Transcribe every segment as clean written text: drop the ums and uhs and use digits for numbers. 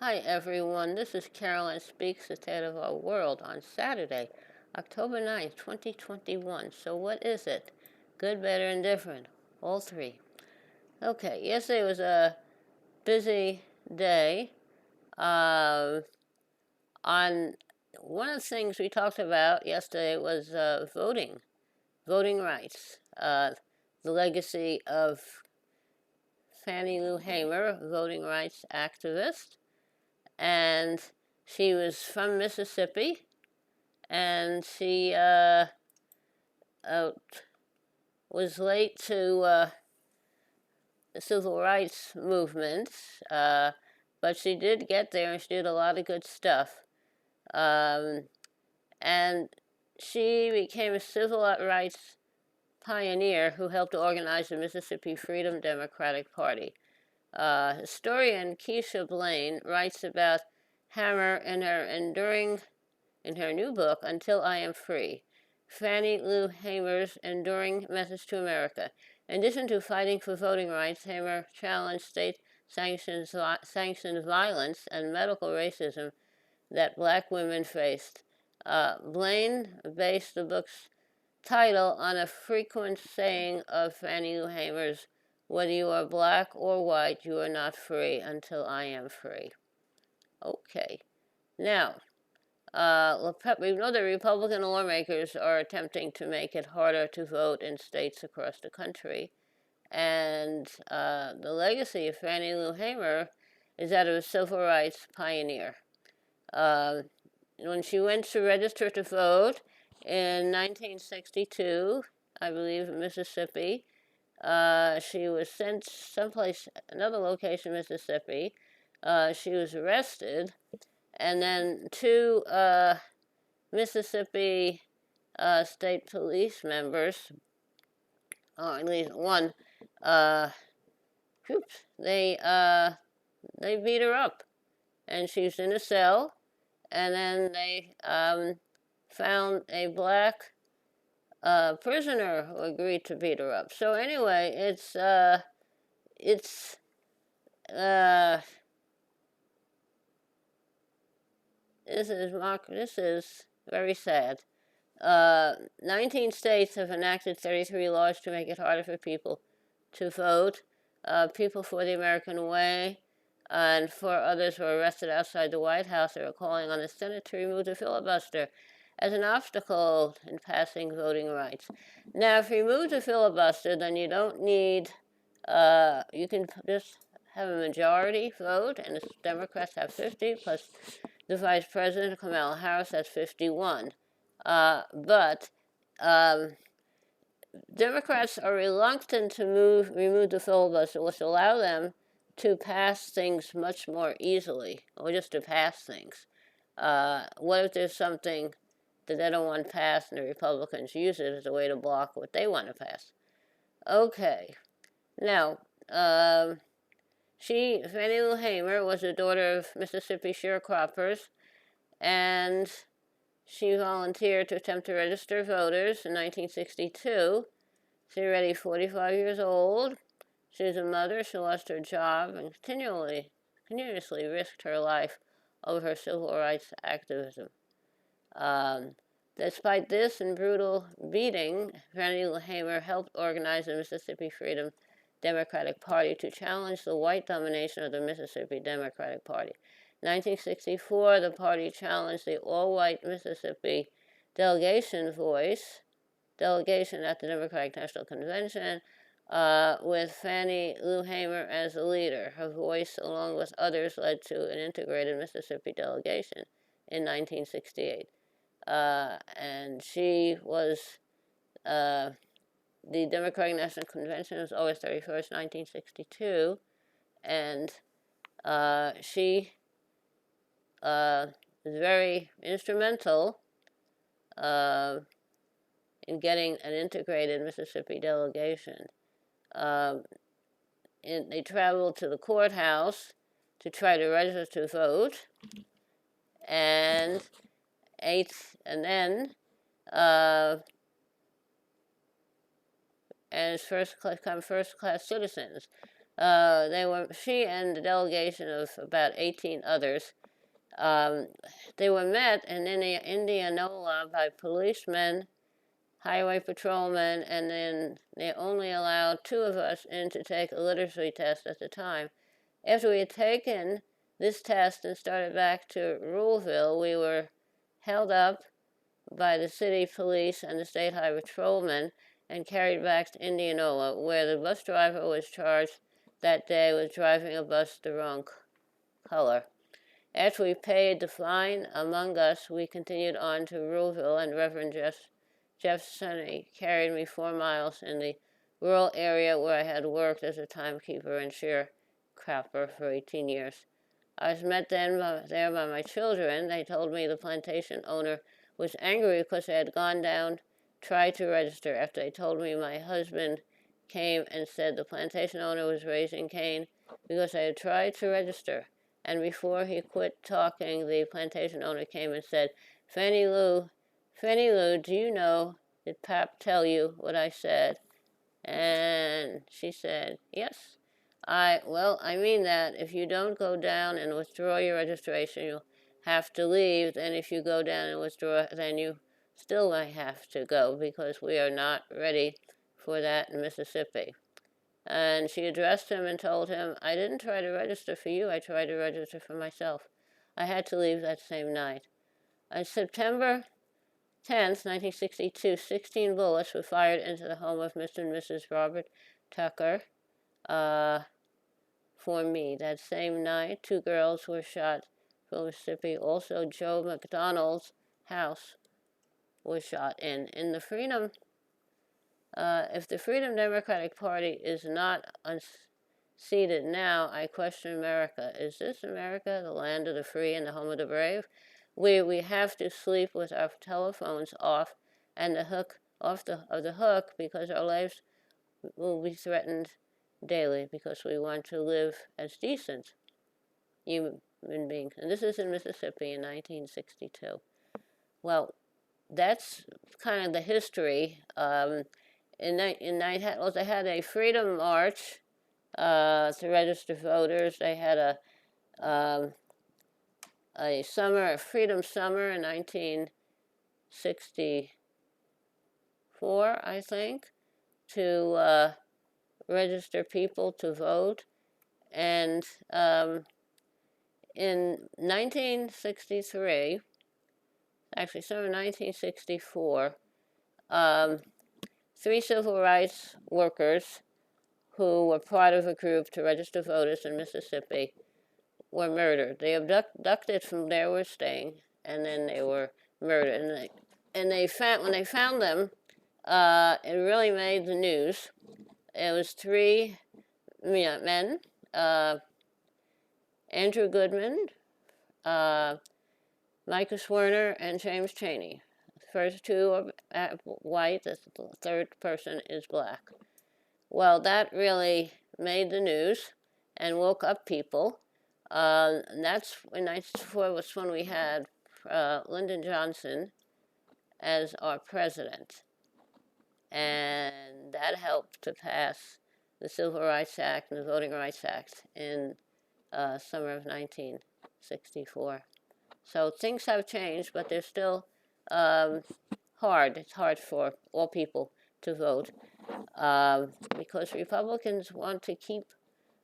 Hi everyone, this is Caroline Speaks, the State of Our World on Saturday, October 9th, 2021. So what is it? Good, better, and different. All three. Okay, yesterday was a busy day. On one of the things we talked about yesterday was voting rights, the legacy of Fannie Lou Hamer, voting rights activist, and she was from Mississippi, and she was late to the civil rights movement, but she did get there, and she did a lot of good stuff. And she became a civil rights pioneer who helped organize the Mississippi Freedom Democratic Party. Historian Keisha Blaine writes about Hamer in her new book, Until I Am Free, Fannie Lou Hamer's Enduring Message to America. In addition to fighting for voting rights, Hamer challenged state-sanctioned violence and medical racism that black women faced. Blaine based the book's title on a frequent saying of Fannie Lou Hamer's, "Whether you are black or white, you are not free until I am free." Okay. Now, we know that Republican lawmakers are attempting to make it harder to vote in states across the country. And the legacy of Fannie Lou Hamer is that of a civil rights pioneer. When she went to register to vote in 1962, I believe in Mississippi, she was sent someplace, another location, Mississippi. She was arrested, and then two Mississippi state police members, or at least one, they beat her up, and she's in a cell. And then they found a black prisoner who agreed to beat her up. So anyway, this is very sad. 19 states have enacted 33 laws to make it harder for people to vote. People for the American Way and 4 others were arrested outside the White House. They were calling on the Senate to remove the filibuster as an obstacle in passing voting rights. Now, if you remove the filibuster, then you don't need, you can just have a majority vote, and the Democrats have 50, plus the Vice President, Kamala Harris, has 51. But Democrats are reluctant to remove the filibuster, which allow them to pass things much more easily, or just to pass things. What if there's something that they don't want passed and the Republicans use it as a way to block what they want to pass? Okay. Now, Fannie Lou Hamer was the daughter of Mississippi sharecroppers, and she volunteered to attempt to register voters in 1962. She's already 45 years old. She was a mother. She lost her job and continuously risked her life over her civil rights activism. Despite this and brutal beating, Fannie Lou Hamer helped organize the Mississippi Freedom Democratic Party to challenge the white domination of the Mississippi Democratic Party. In 1964, the party challenged the all-white Mississippi delegation at the Democratic National Convention, with Fannie Lou Hamer as the leader. Her voice, along with others, led to an integrated Mississippi delegation in 1968. And she was, the Democratic National Convention was August 31st, 1962, and she was very instrumental in getting an integrated Mississippi delegation. They traveled to the courthouse to try to register to vote, and then as first-class citizens. She and a delegation of about 18 others. They were met in Indianola by policemen, highway patrolmen, and then they only allowed 2 of us in to take a literacy test at the time. After we had taken this test and started back to Ruleville, we were held up by the city police and the state highway patrolmen and carried back to Indianola, where the bus driver was charged that day with driving a bus the wrong color. After we paid the fine among us, we continued on to Ruleville, and Reverend Jeff Sunny carried me 4 miles in the rural area where I had worked as a timekeeper and sharecropper for 18 years. I was met there by my children. They told me the plantation owner was angry because I had gone down, tried to register. After they told me, my husband came and said the plantation owner was raising Cain because I had tried to register. And before he quit talking, the plantation owner came and said, Fannie Lou, do you know, did Pap tell you what I said? And she said, yes. I mean that if you don't go down and withdraw your registration, you'll have to leave. Then if you go down and withdraw, then you still might have to go because we are not ready for that in Mississippi. And she addressed him and told him, I didn't try to register for you, I tried to register for myself. I had to leave that same night. On September 10th, 1962, 16 bullets were fired into the home of Mr. and Mrs. Robert Tucker. For me, that same night, 2 girls were shot from Mississippi. Also, Joe McDonald's house was shot in. If the Freedom Democratic Party is not unseated now, I question America. Is this America, the land of the free and the home of the brave? We have to sleep with our telephones off and the hook of the hook because our lives will be threatened daily because we want to live as decent human beings. And this is in Mississippi in 1962. Well, that's kind of the history. They had a freedom march to register voters. They had a freedom summer in 1964, I think, to register people to vote. And in 1963, actually summer 1964, 3 civil rights workers who were part of a group to register voters in Mississippi were murdered. They abducted from there were staying, and then they were murdered. When they found them, it really made the news. It was 3 men, Andrew Goodman, Micah Swerner, and James Chaney. The first 2 are white, the 3rd person is black. Well, that really made the news and woke up people. And that's in 1994 was when we had Lyndon Johnson as our president. And that helped to pass the Civil Rights Act and the Voting Rights Act in summer of 1964. So things have changed, but they're still hard. It's hard for all people to vote because Republicans want to keep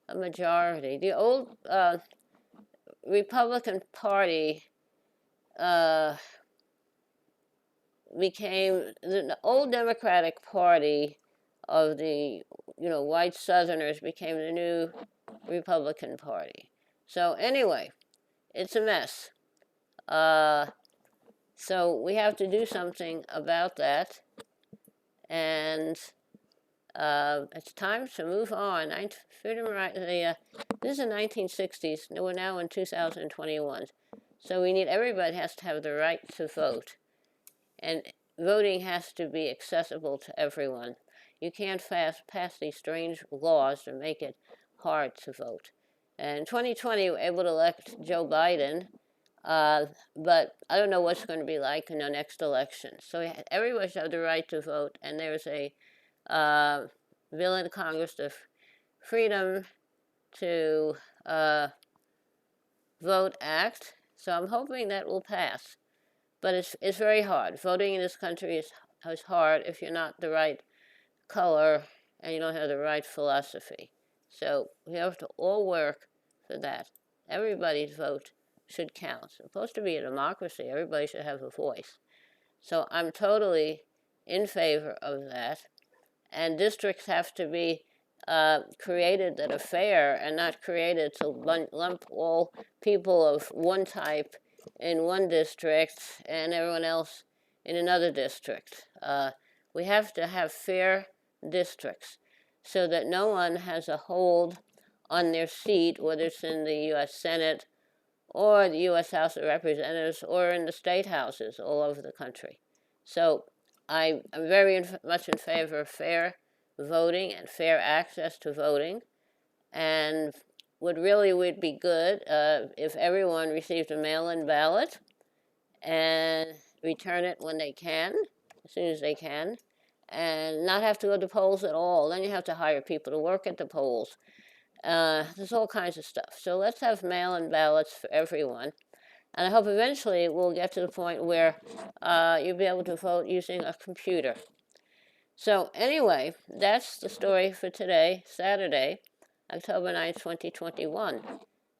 a majority. The old Republican Party became the old Democratic Party of the white Southerners became the new Republican Party. So anyway, it's a mess. So we have to do something about that, and it's time to move on. Freedom right. This is the 1960s. We're now in 2021, so we need everybody has to have the right to vote, and voting has to be accessible to everyone. You can't pass these strange laws to make it hard to vote. And in 2020, we were able to elect Joe Biden, but I don't know what's going to be like in the next election. So everybody should have the right to vote, and there's a bill in Congress, the Freedom to Vote Act, so I'm hoping that will pass. But it's very hard. Voting in this country is hard if you're not the right color and you don't have the right philosophy. So we have to all work for that. Everybody's vote should count. It's supposed to be a democracy. Everybody should have a voice. So I'm totally in favor of that. And districts have to be created that are fair and not created to lump all people of one type in one district and everyone else in another district. We have to have fair districts so that no one has a hold on their seat, whether it's in the U.S. Senate or the U.S. House of Representatives or in the state houses all over the country. So I'm very much in favor of fair voting and fair access to voting, and would be good if everyone received a mail-in ballot and return it when they can, as soon as they can, and not have to go to polls at all. Then you have to hire people to work at the polls. There's all kinds of stuff. So let's have mail-in ballots for everyone. And I hope eventually we'll get to the point where you'll be able to vote using a computer. So anyway, that's the story for today, Saturday, October 9th, 2021.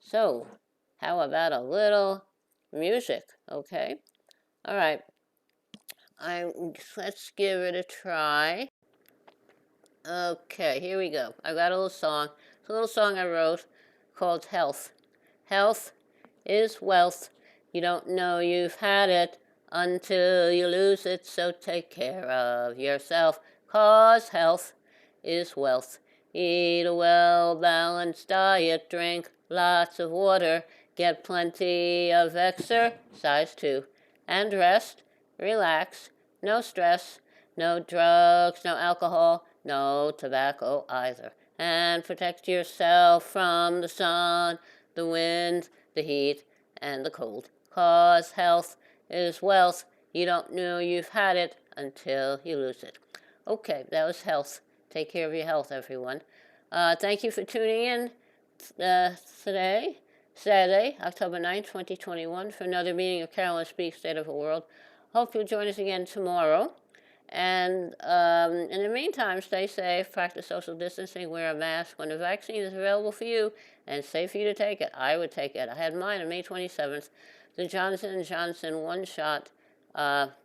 So how about a little music, okay? All right, let's give it a try. Okay, here we go. I got a little song. It's a little song I wrote called Health. Health is wealth. You don't know you've had it until you lose it, so take care of yourself, 'cause health is wealth. Eat a well-balanced diet, drink lots of water, get plenty of exercise too, and rest, relax, no stress, no drugs, no alcohol, no tobacco either, and protect yourself from the sun, the wind, the heat, and the cold, 'cause health is wealth. You don't know you've had it until you lose it. Okay, that was health. Take care of your health, everyone. Thank you for tuning in today, Saturday, October 9th, 2021, for another meeting of Carolyn Speaks State of the World. Hope you'll join us again tomorrow. And in the meantime, stay safe, practice social distancing, wear a mask when the vaccine is available for you and safe for you to take it. I would take it. I had mine on May 27th, the Johnson & Johnson one-shot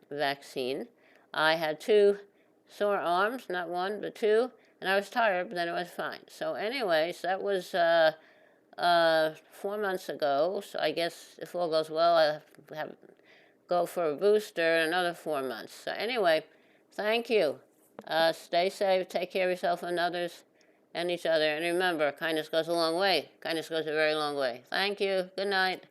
vaccine. I had 2 sore arms, not 1, but 2, and I was tired, but then it was fine. So anyways, that was 4 months ago, so I guess if all goes well, I have go for a booster in another 4 months. So anyway, thank you. Stay safe, take care of yourself and others and each other. And remember, kindness goes a long way. Kindness goes a very long way. Thank you. Good night.